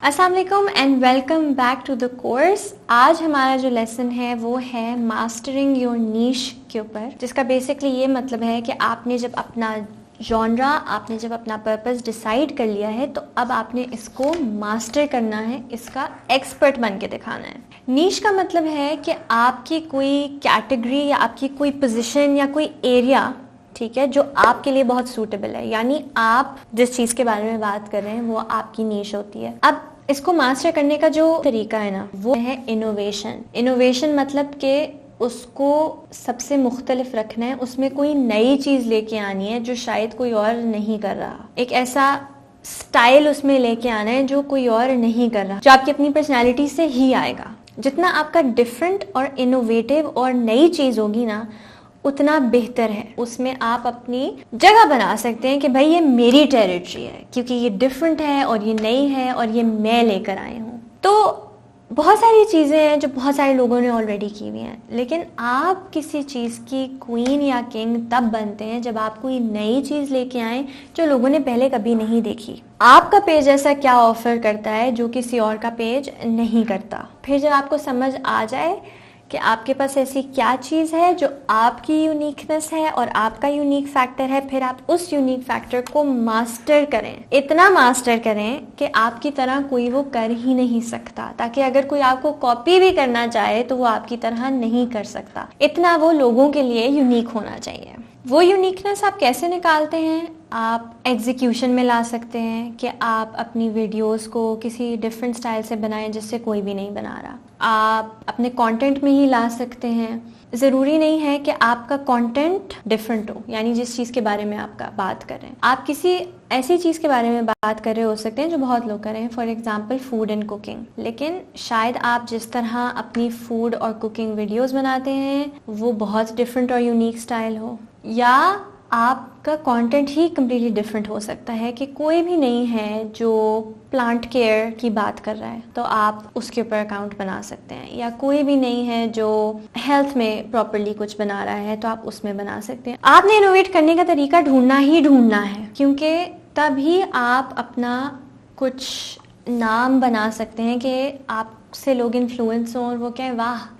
अस्सलाम वालेकुम and welcome back to the course. आज हमारा जो लेसन है वो है मास्टरिंग योर नीश के ऊपर, जिसका बेसिकली ये मतलब है कि आपने जब अपना जॉनरा, आपने जब अपना पर्पस डिसाइड कर लिया है तो अब आपने इसको मास्टर करना है, इसका एक्सपर्ट बन के दिखाना है। नीश का मतलब है कि आपकी कोई कैटेगरी या आपकी कोई पोजीशन या कोई एरिया, ठीक है, जो आपके लिए बहुत सूटेबल है, यानी आप जिस चीज़ के बारे में बात कर रहे हैं वो आपकी नीश होती है। अब इसको मास्टर करने का जो तरीका है ना वो है इनोवेशन। इनोवेशन मतलब कि उसको सबसे मुख्तलिफ रखना है, उसमें कोई नई चीज़ लेके आनी है जो शायद कोई और नहीं कर रहा, एक ऐसा स्टाइल उसमें लेके आना है जो कोई और नहीं कर रहा, जो आपकी अपनी पर्सनैलिटी से ही आएगा। जितना आपका डिफरेंट और इनोवेटिव और नई चीज़ होगी ना उतना बेहतर है, उसमें आप अपनी जगह बना सकते हैं कि भाई ये मेरी टेरिटरी है क्योंकि ये डिफरेंट है और ये नई है और ये मैं लेकर आई हूँ। तो बहुत सारी चीज़ें हैं जो बहुत सारे लोगों ने ऑलरेडी की हुई हैं, लेकिन आप किसी चीज़ की क्वीन या किंग तब बनते हैं जब आप कोई नई चीज़ लेके आएँ जो लोगों ने पहले कभी नहीं देखी। आपका पेज ऐसा क्या ऑफर करता है जो किसी और का पेज नहीं करता। फिर जब आपको समझ आ जाए कि आपके पास ऐसी क्या चीज़ है जो आपकी यूनिकनेस है और आपका यूनिक फैक्टर है, फिर आप उस यूनिक फैक्टर को मास्टर करें, इतना मास्टर करें कि आपकी तरह कोई वो कर ही नहीं सकता, ताकि अगर कोई आपको कॉपी भी करना चाहे तो वो आपकी तरह नहीं कर सकता। इतना वो लोगों के लिए यूनिक होना चाहिए। वो यूनिकनेस आप कैसे निकालते हैं? आप एग्जीक्यूशन में ला सकते हैं कि आप अपनी वीडियोस को किसी डिफरेंट स्टाइल से बनाएं जिससे कोई भी नहीं बना रहा। आप अपने कंटेंट में ही ला सकते हैं। ज़रूरी नहीं है कि आपका कंटेंट डिफरेंट हो, यानी जिस चीज़ के बारे में आपका बात कर रहे हैं आप किसी ऐसी चीज़ के बारे में बात कर रहे हो सकते हैं जो बहुत लोग कर रहे हैं, for example food and cooking, लेकिन शायद आप जिस तरह अपनी फूड और कुकिंग वीडियोस बनाते हैं वो बहुत डिफरेंट और यूनिक स्टाइल हो, या आपका कंटेंट ही कम्प्लीटली डिफरेंट हो सकता है कि कोई भी नहीं है जो प्लांट केयर की बात कर रहा है तो आप उसके ऊपर अकाउंट बना सकते हैं, या कोई भी नहीं है जो हेल्थ में प्रॉपरली कुछ बना रहा है तो आप उसमें बना सकते हैं। आपने इनोवेट करने का तरीका ढूंढना ही ढूंढना है, क्योंकि तभी आप अपना कुछ नाम बना सकते हैं कि आपसे लोग इन्फ्लुएंस हों और वो कहें वाह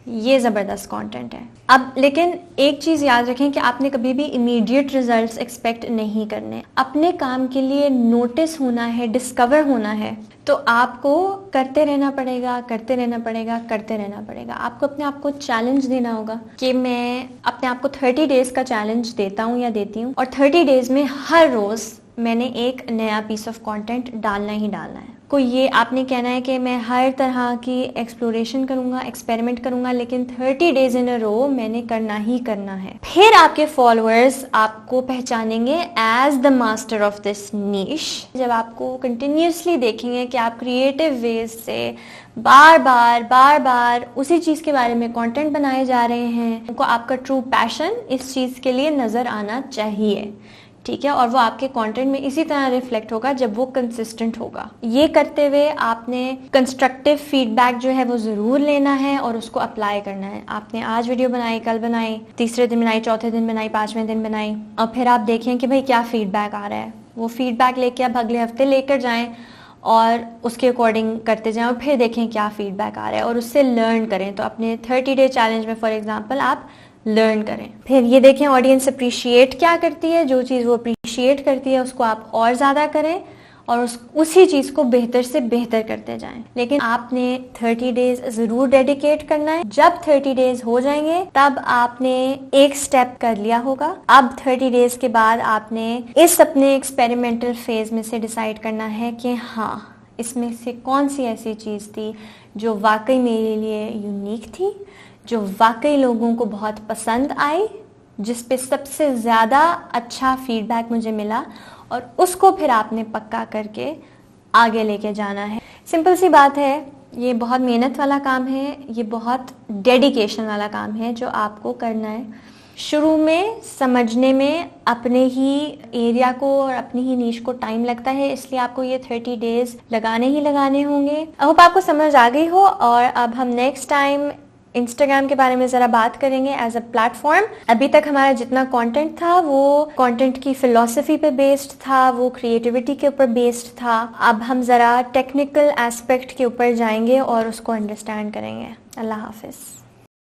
ये ज़बरदस्त कंटेंट है। अब लेकिन एक चीज़ याद रखें कि आपने कभी भी इमीडिएट रिजल्ट्स एक्सपेक्ट नहीं करने। अपने काम के लिए नोटिस होना है, डिस्कवर होना है, तो आपको करते रहना पड़ेगा, करते रहना पड़ेगा, करते रहना पड़ेगा। आपको अपने आप को चैलेंज देना होगा कि मैं अपने आप को 30 डेज़ का चैलेंज देता हूँ या देती हूँ, और 30 डेज़ में हर रोज़ मैंने एक नया पीस ऑफ कंटेंट डालना ही डालना है। कोई ये आपने कहना है कि मैं हर तरह की एक्सप्लोरेशन करूंगा, एक्सपेरिमेंट करूंगा, लेकिन 30 डेज इन अ रो मैंने करना ही करना है। फिर आपके फॉलोअर्स आपको पहचानेंगे as the master of this niche. जब आपको कंटिन्यूसली देखेंगे कि आप क्रिएटिव वेज से बार बार उसी चीज़ के बारे में कंटेंट बनाए जा रहे हैं, उनको आपका ट्रू पैशन इस चीज़ के लिए नज़र आना चाहिए, ठीक है, और वो आपके कंटेंट में इसी तरह रिफ्लेक्ट होगा जब वो कंसिस्टेंट होगा। ये करते हुए आपने कंस्ट्रक्टिव फीडबैक जो है वो ज़रूर लेना है और उसको अप्लाई करना है। आपने आज वीडियो बनाई, कल बनाई, तीसरे दिन बनाई, चौथे दिन बनाई, 5वें दिन बनाई, और फिर आप देखें कि भाई क्या फीडबैक आ रहा है। वो फीडबैक लेके आप अगले हफ्ते लेकर जाएँ और उसके अकॉर्डिंग करते जाएं और फिर देखें क्या फीडबैक आ रहा है और उससे लर्न करें। तो अपने 30 डे चैलेंज में फॉर एग्जांपल आप लर्न करें, फिर ये देखें ऑडियंस अप्रिशिएट क्या करती है, जो चीज़ वो अप्रिशिएट करती है उसको आप और ज़्यादा करें और उसी चीज़ को बेहतर से बेहतर करते जाएं। लेकिन आपने 30 डेज ज़रूर डेडिकेट करना है। जब 30 डेज हो जाएंगे तब आपने एक स्टेप कर लिया होगा। अब 30 डेज के बाद आपने इस अपने एक्सपेरिमेंटल फेज में से डिसाइड करना है कि हाँ इसमें से कौन सी ऐसी चीज़ थी जो वाकई मेरे लिए यूनिक थी, जो वाकई लोगों को बहुत पसंद आई, जिस पे सबसे ज़्यादा अच्छा फीडबैक मुझे मिला, और उसको फिर आपने पक्का करके आगे लेके जाना है। सिंपल सी बात है, ये बहुत मेहनत वाला काम है, ये बहुत डेडिकेशन वाला काम है जो आपको करना है। शुरू में समझने में अपने ही एरिया को और अपनी ही नीश को टाइम लगता है, इसलिए आपको ये 30 डेज लगाने ही लगाने होंगे। आई होप आपको समझ आ गई हो, और अब हम नेक्स्ट टाइम इंस्टाग्राम के बारे में ज़रा बात करेंगे एज अ प्लेटफॉर्म। अभी तक हमारा जितना कंटेंट था वो कंटेंट की फिलॉसफी पे बेस्ड था, वो क्रिएटिविटी के ऊपर बेस्ड था। अब हम ज़रा टेक्निकल एस्पेक्ट के ऊपर जाएंगे और उसको अंडरस्टैंड करेंगे। अल्लाह हाफिज़।